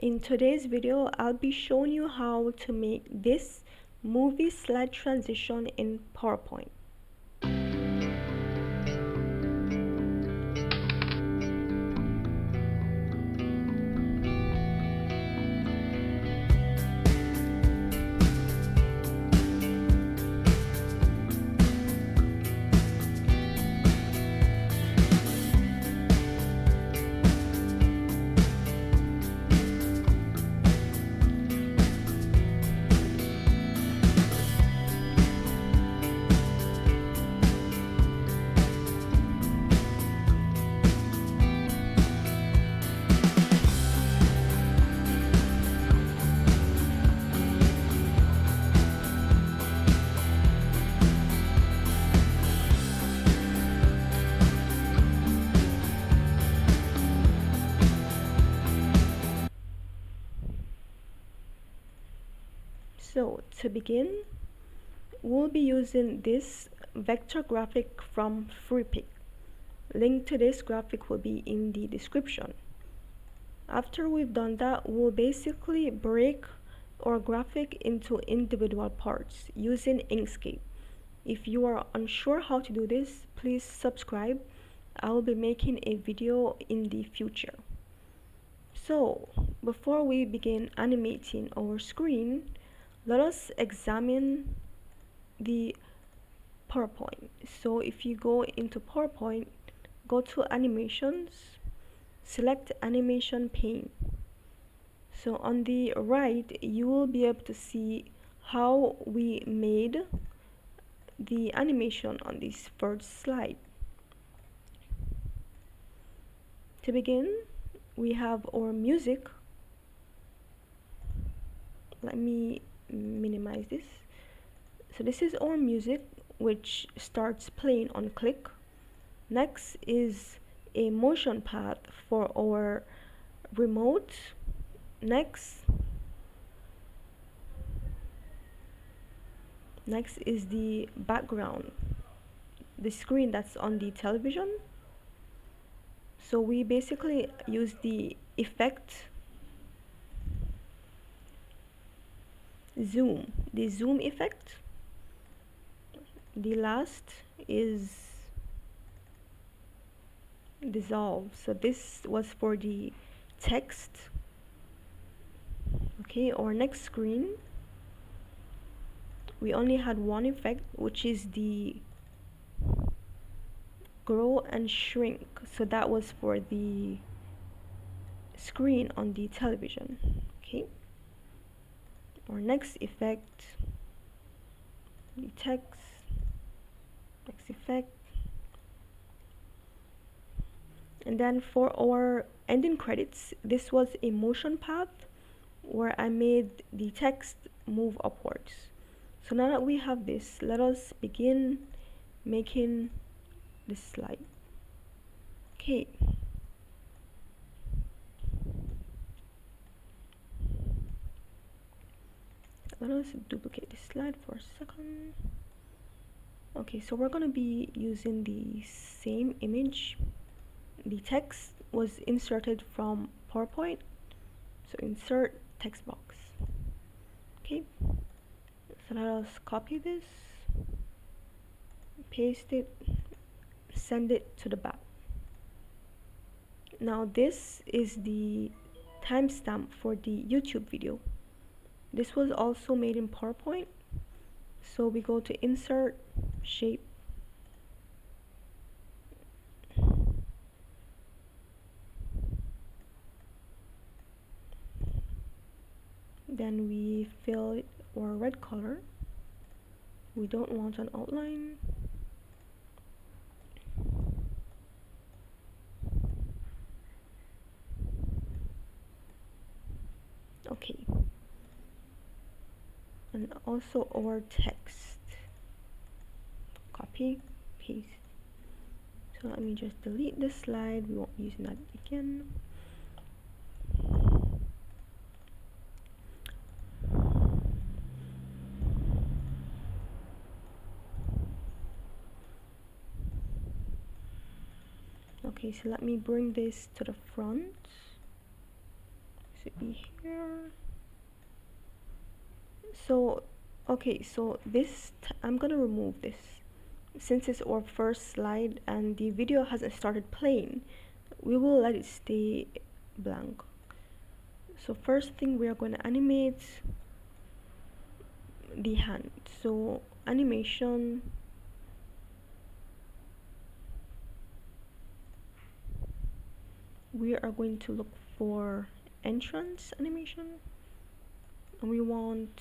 In today's video, I'll be showing you how to make this movie slide transition in PowerPoint. So to begin, we'll be using this vector graphic from Freepik. Link to this graphic will be in the description. After we've done that, we'll basically break our graphic into individual parts using Inkscape. If you are unsure how to do this, please subscribe. I will be making a video in the future. So, before we begin animating our screen, let us examine the PowerPoint. So if you go into PowerPoint, go to animations, select animation pane. So on the right, you will be able to see how we made the animation on this first slide. To begin, we have our music. Let me minimize this. So this is our music, which starts playing on click. Next is a motion path for our remote. Next is the background, the screen that's on the television. So we basically use the effect zoom, the zoom effect. The last is dissolve. So this was for the text. Okay, our next screen, we only had one effect, which is the grow and shrink. So that was for the screen on the television. Okay, our next effect, the text effect. And then for our ending credits, this was a motion path where I made the text move upwards. So now that we have this, let us begin making this slide. Okay. Let us duplicate this slide for a second. Okay, so we're going to be using the same image. The text was inserted from PowerPoint, so insert text box. Okay, so let us copy this, paste it, send it to the back. Now this is the timestamp for the YouTube video. This was also made in PowerPoint, so we go to insert, shape, then we fill it or red color. We don't want an outline. Okay, and also our text, copy, paste. So let me just delete this slide, we won't use that again. Okay, so let me bring this to the front. So to be here. So okay, so I'm gonna remove this since it's our first slide and the video hasn't started playing. We will let it stay blank. So first thing, we are going to animate the hand. So animation, we are going to look for entrance animation, and we want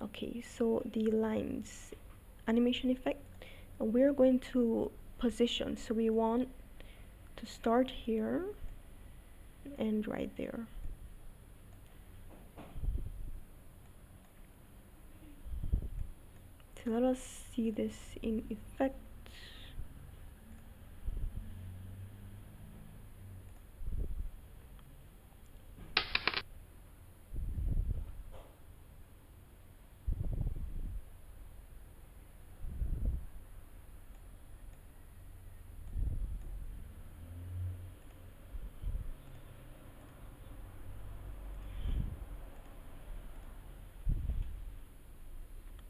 okay, so the lines animation effect, and we're going to position, so we want to start here and right there. So let us see this in effect.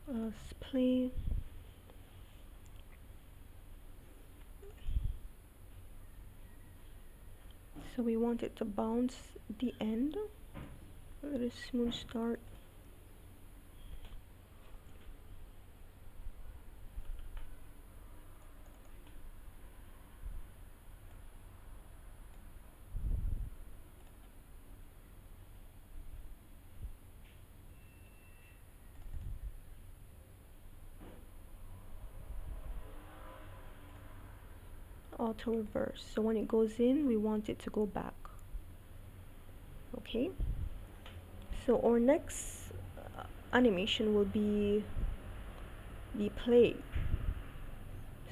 Let's play. So we want it to bounce the end. Let a smooth start. Auto reverse, so when it goes in we want it to go back. Okay, so our next animation will be the play.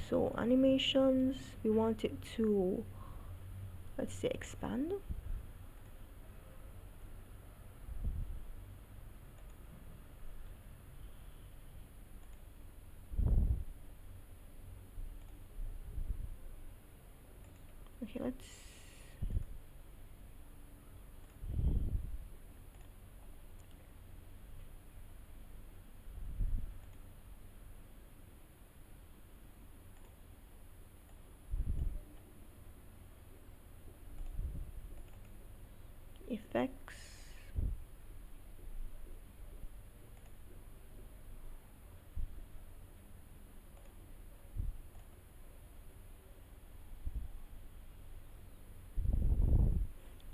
So animations, we want it to, let's say, expand. Okay, let's effects,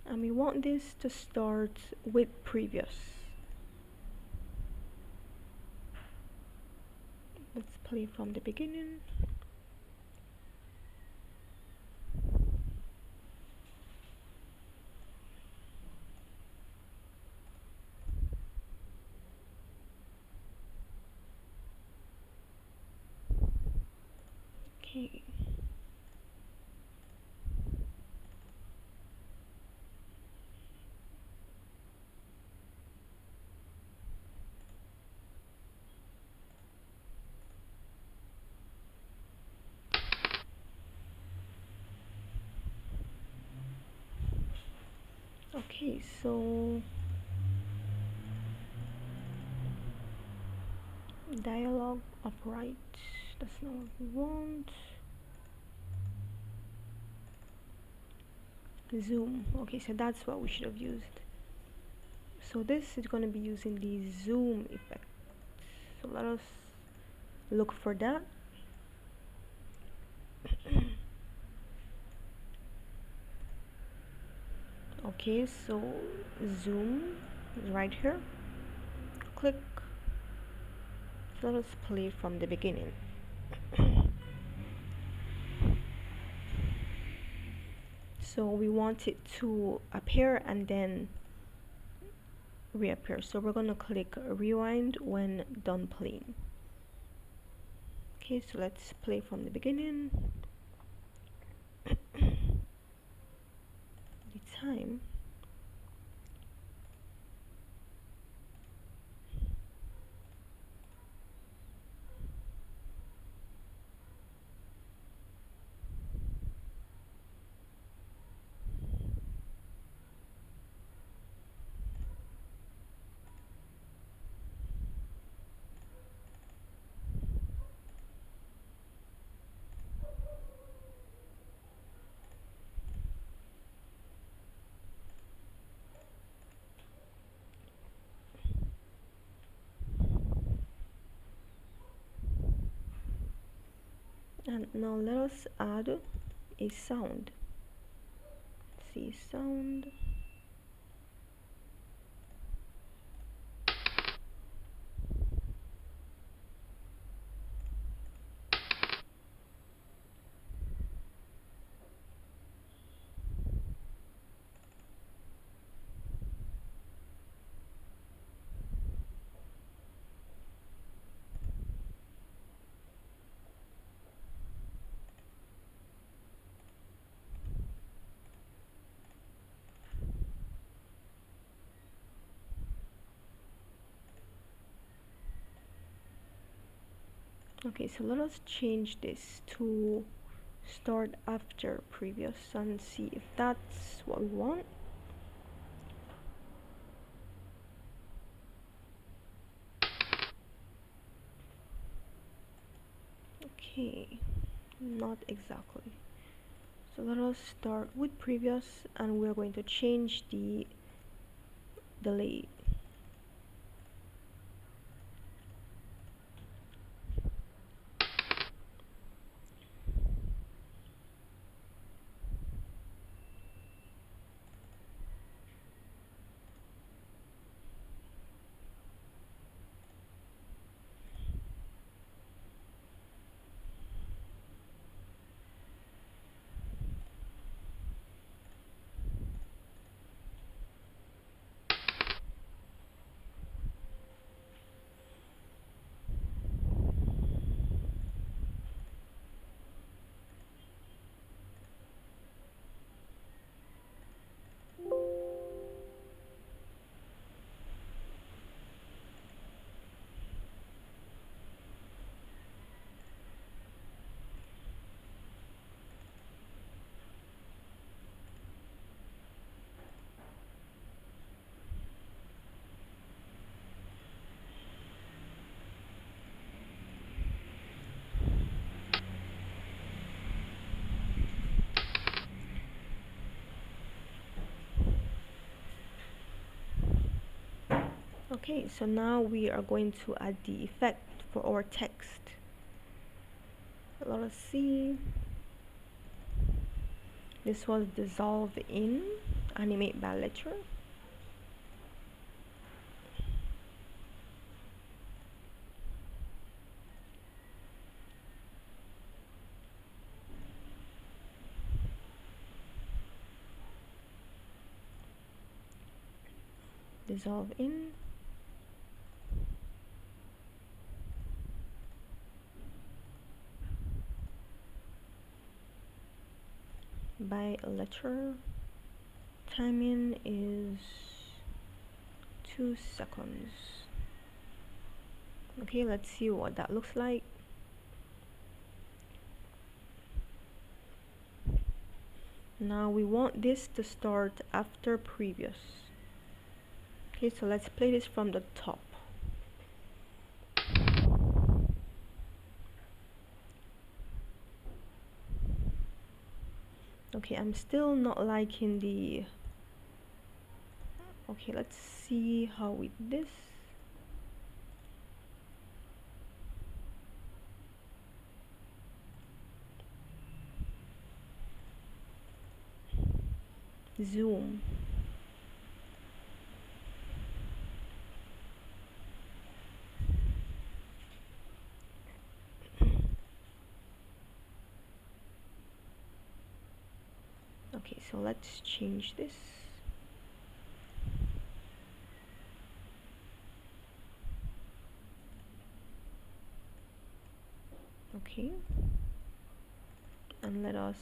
and we want this to start with previous. Let's play from the beginning. Okay. Okay, so dialogue upright, that's not what we want. Zoom, okay, so that's what we should have used. So this is going to be using the zoom effect, so let us look for that. Okay, so zoom is right here, click. So let us play from the beginning. So we want it to appear and then reappear, so we're going to click rewind when done playing. Okay, so let's play from the beginning. The time. And now let us add a sound. See sound. Okay, so let us change this to start after previous and see if that's what we want. Okay, not exactly. So let us start with previous and we're going to change the delay. Okay, so now we are going to add the effect for our text. Let us see. This was dissolve in, animate by letter. Dissolve in. By letter. Timing is 2 seconds. Okay, let's see what that looks like. Now we want this to start after previous. Okay, so let's play this from the top. Okay, I'm still not liking the... Okay, let's see how we do this. Zoom. Okay, so let's change this. Okay, and let us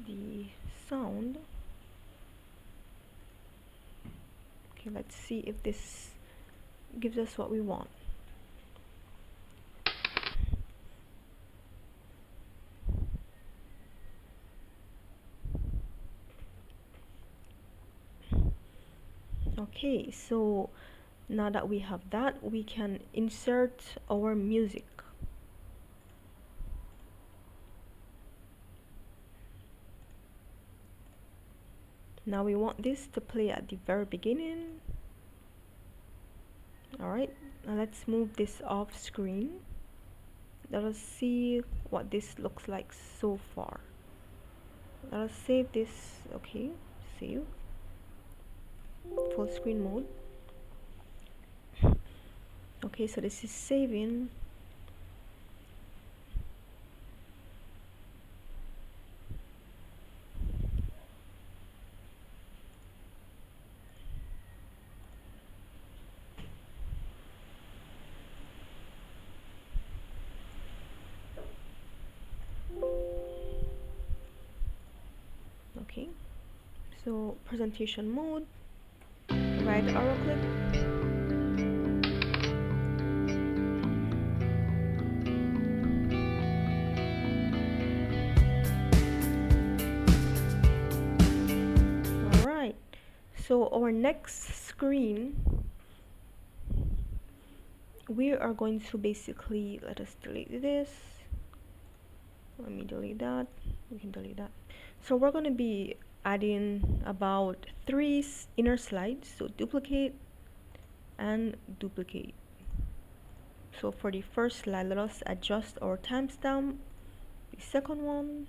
the sound Okay, let's see if this gives us what we want. Okay, so now that we have that, we can insert our music. Now we want this to play at the very beginning. Alright, now let's move this off screen. Let us see what this looks like so far. Let us save this. Okay, save. Full screen mode. Okay, so this is saving. Okay, so presentation mode, right arrow click. Alright, so our next screen, we are going to basically, let us delete this. Let me delete that. We can delete that. So we're going to be adding about 3 inner slides. So duplicate and duplicate. So for the first slide, let us adjust our timestamp. The second one,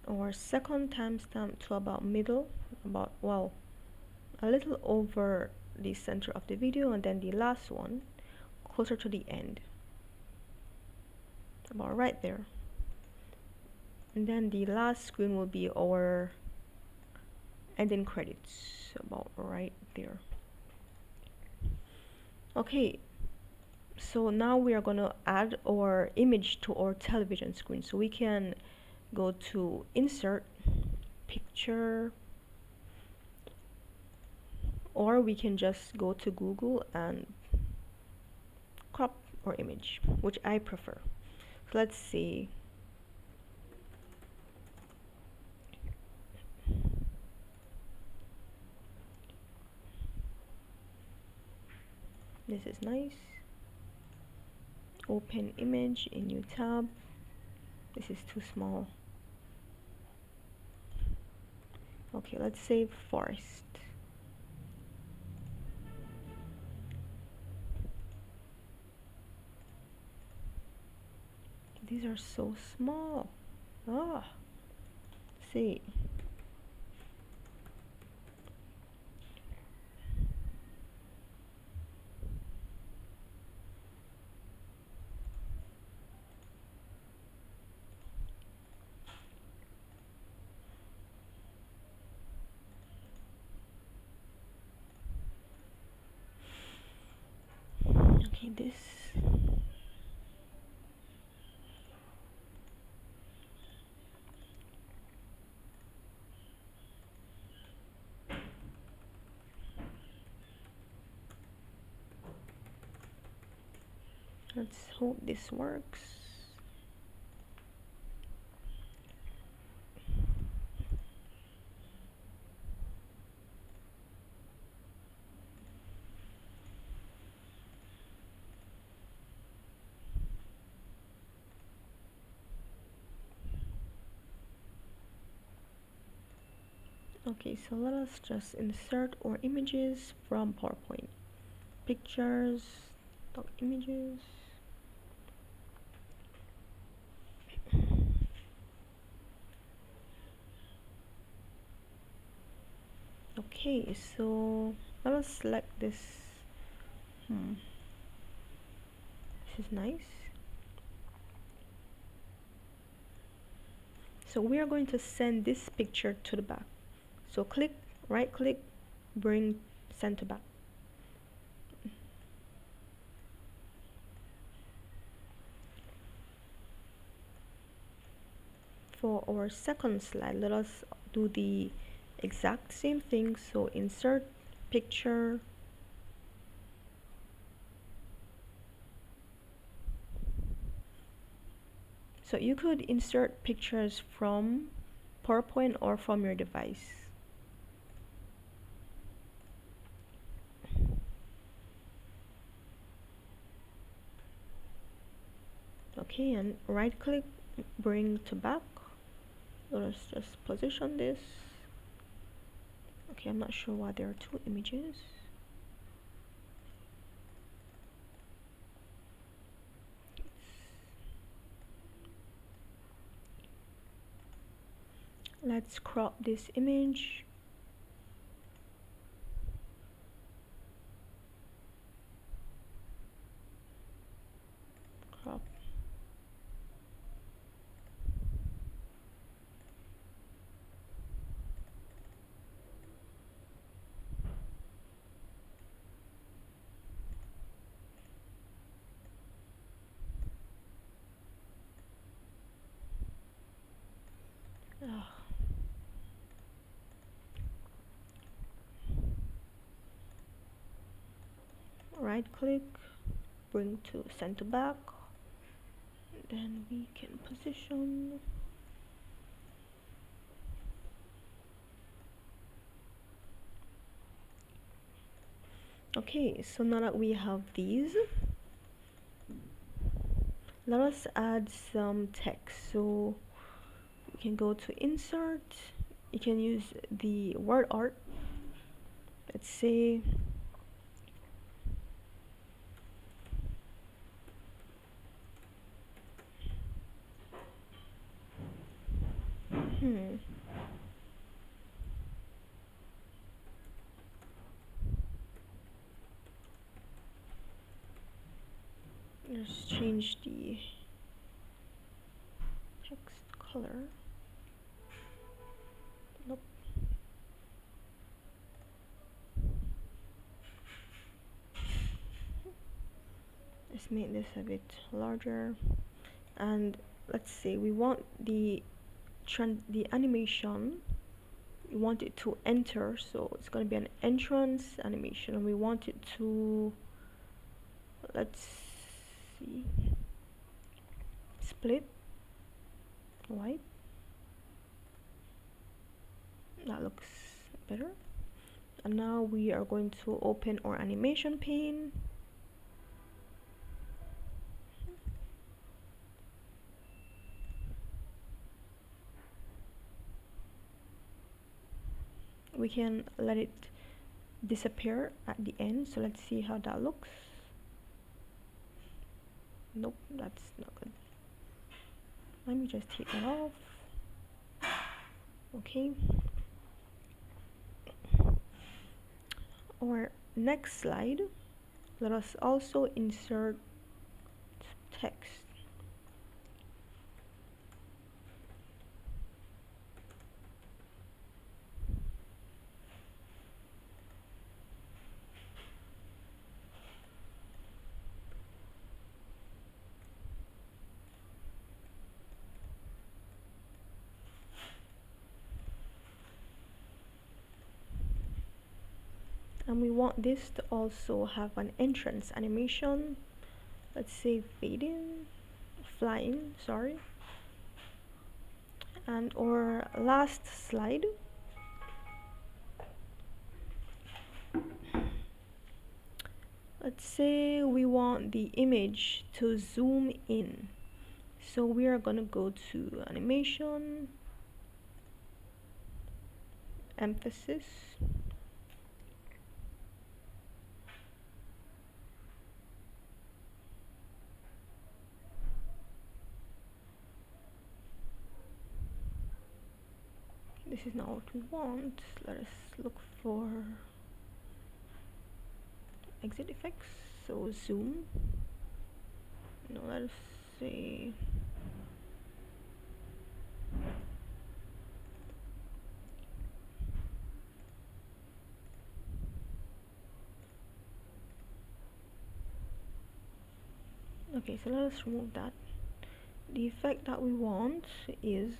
our second timestamp to about middle, about, well, a little over the center of the video, and then the last one closer to the end, about right there. And then the last screen will be our ending credits, about right there. Okay, so now we are going to add our image to our television screen. So we can go to insert, picture, or we can just go to Google and crop our image, which I prefer. So let's see. This is nice. Open image in new tab. This is too small. Okay, let's save forest. These are so small. Ah, see. Okay, this. Let's hope this works. Okay, so let us just insert our images from PowerPoint. Pictures, stock images. Okay, so let us select this. This is nice. So we are going to send this picture to the back. So click, right click, bring, send to back. for our second slide, let us do the exact same thing. So insert picture, so you could insert pictures from PowerPoint or from your device. Okay, and right click, bring to back. Let us just position this. Okay, I'm not sure why there are two images. Let's crop this image. Crop. Right click, bring to center back, then we can position. Okay, so now that we have these, let us add some text. So you can go to insert, you can use the word art. Let's say let's change the text color. Nope. Let's make this a bit larger, and let's say we want the animation, we want it to enter, so it's going to be an entrance animation, and we want it to, let's see, split white. That looks better. And now we are going to open our animation pane. We can let it disappear at the end, so let's see how that looks. Nope, that's not good. Let me just take that off. Okay. Our next slide, let us also insert text. And we want this to also have an entrance animation. Let's say fading, flying, sorry. And our last slide, let's say we want the image to zoom in. So we are gonna go to animation, emphasis, this is not what we want. Let us look for exit effects. So zoom. No, let us say okay, so let us remove that. the effect that we want is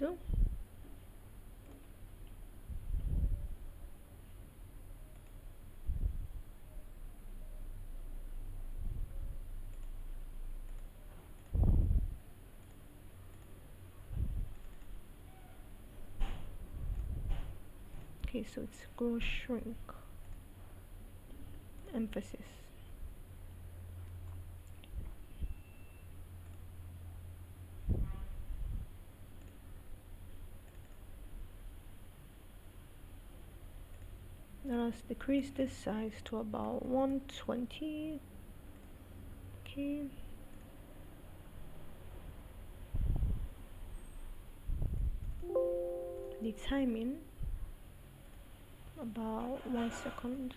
okay, so it's grow shrink emphasis. Let us decrease this size to about 120. Okay. The timing about 1 second.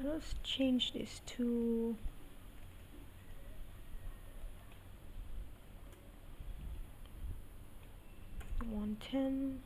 Let's change this to 110.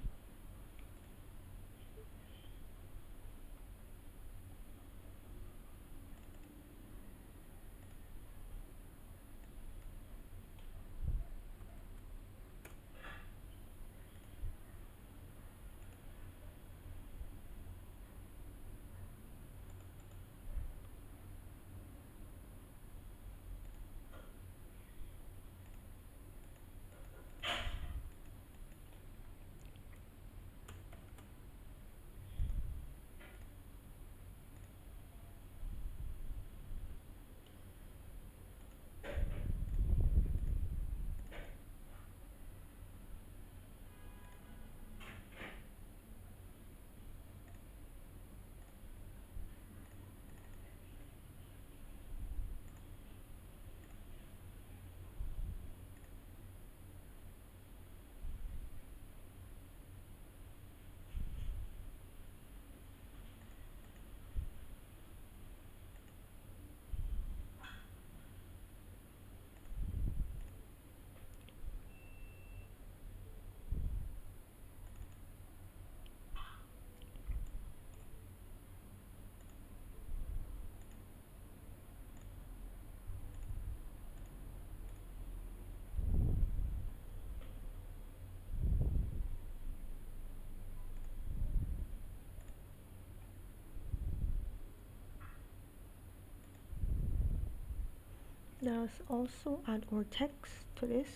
Let's also add our text to this.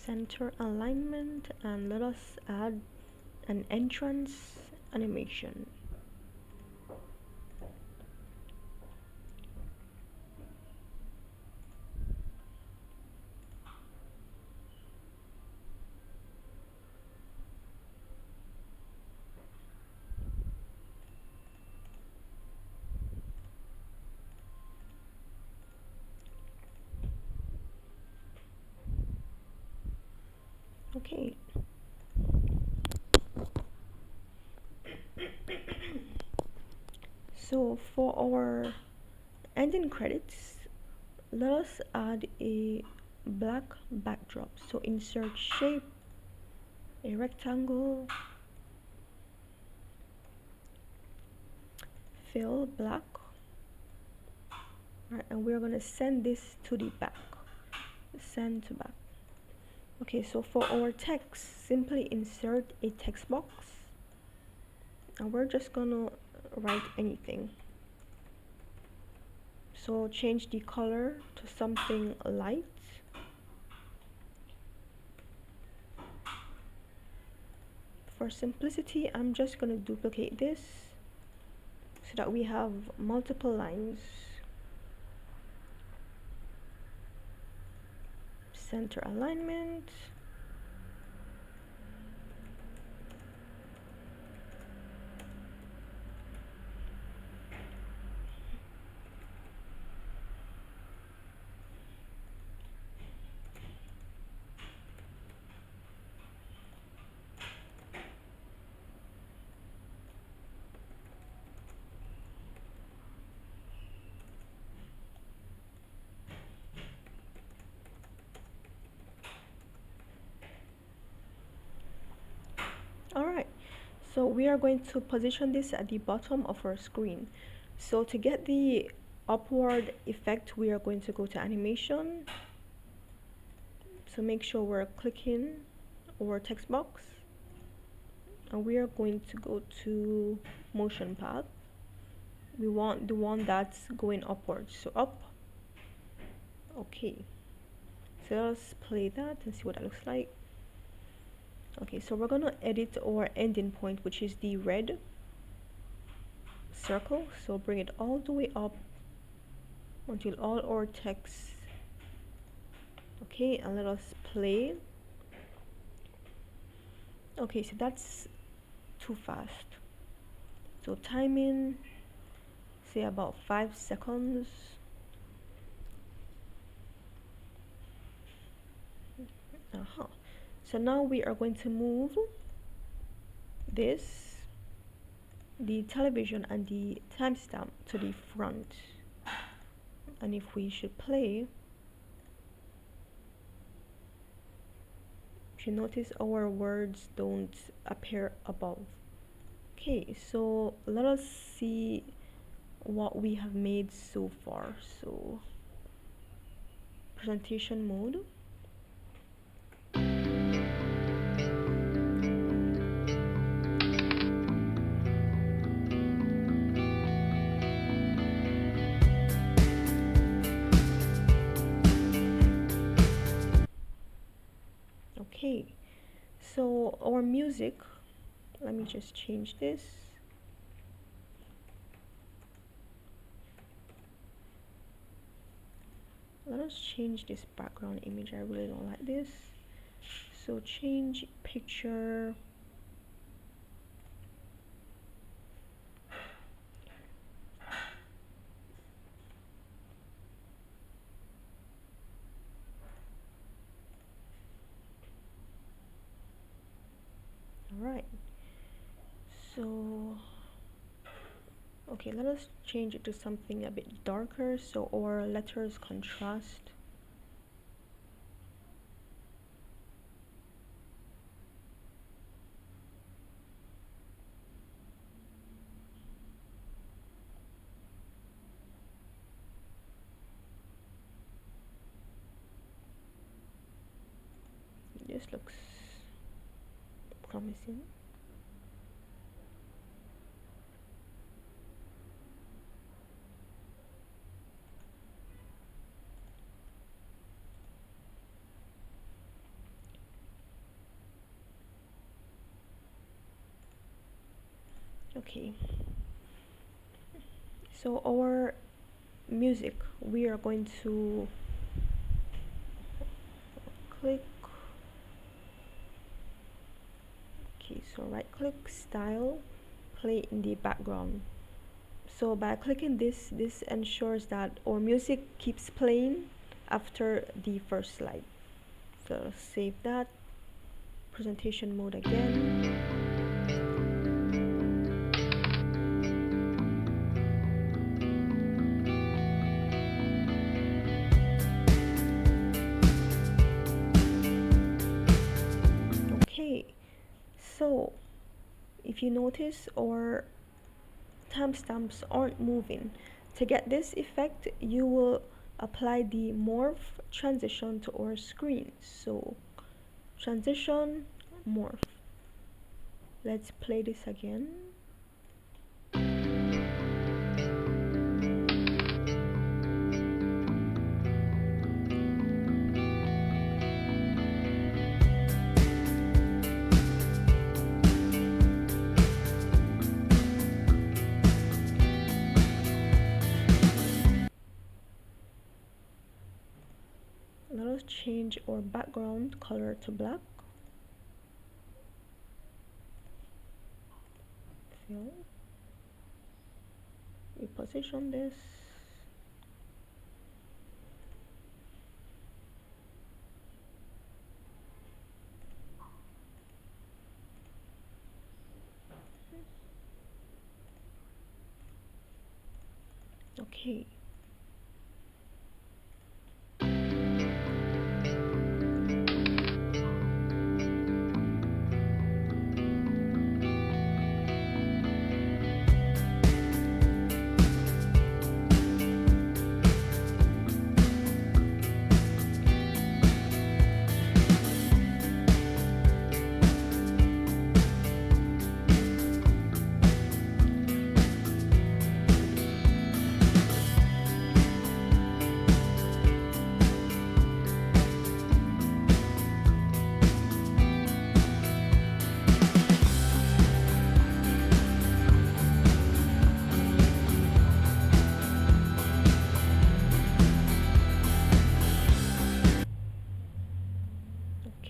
Center alignment, and let us add an entrance animation. Okay. So for our ending credits, let us add a black backdrop. So insert shape, a rectangle, fill black. Right, and we're going to send this to the back. Send to back. Okay, so for our text, simply insert a text box, and we're just gonna write anything. So change the color to something light, for simplicity, I'm just going to duplicate this so that we have multiple lines. Center alignment. Alright, so we are going to position this at the bottom of our screen. So to get the upward effect, we are going to go to animation. So make sure we're clicking our text box. And we are going to go to motion path. We want the one that's going upwards. So up. Okay. So let's play that and see what that looks like. Okay, so we're gonna edit our ending point, which is the red circle. So bring it all the way up until all our text. Okay, and let us play. Okay, so that's too fast. So timing, say about 5 seconds. So now we are going to move this, the television and the timestamp to the front. And if we should play, if you notice our words don't appear above. Okay, so let us see what we have made so far. So presentation mode. Okay, so our music, let me just change this. Let us change this background image. I really don't like this. So change picture. Alright, so okay, let us change it to something a bit darker so our letters contrast. This looks promising. Okay, so our music, we are going to click. Okay, so right click, style, play in the background. So by clicking this ensures that our music keeps playing after the first slide. So save that. Presentation mode again. Okay, so if you notice our timestamps aren't moving. To get this effect, you will apply the morph transition to our screen. So transition, morph. Let's play this again. let us change our background color to black. Fill. Reposition this. Okay.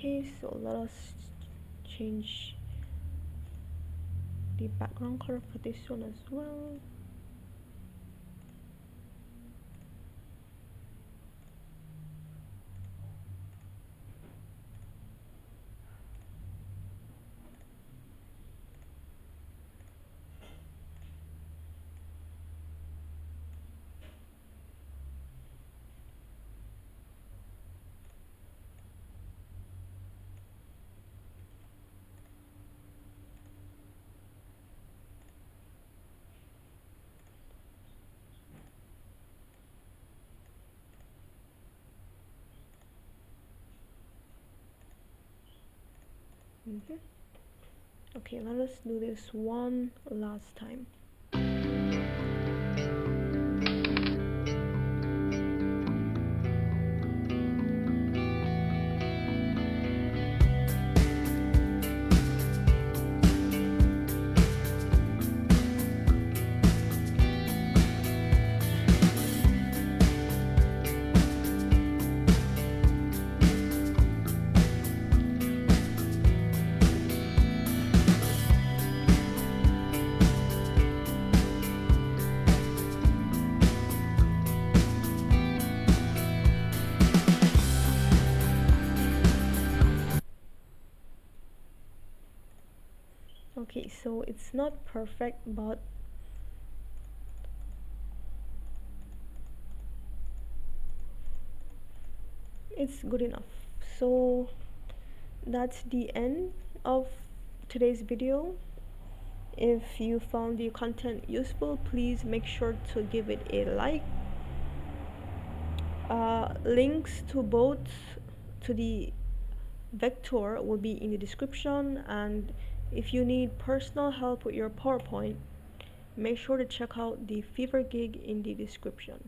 Okay, so let us change the background color for this one as well. Okay, let us do this one last time. Okay, so it's not perfect, but it's good enough. So that's the end of today's video. If you found the content useful, please make sure to give it a like. Links to both to the vector will be in the description, and if you need personal help with your PowerPoint, make sure to check out the Fever gig in the description.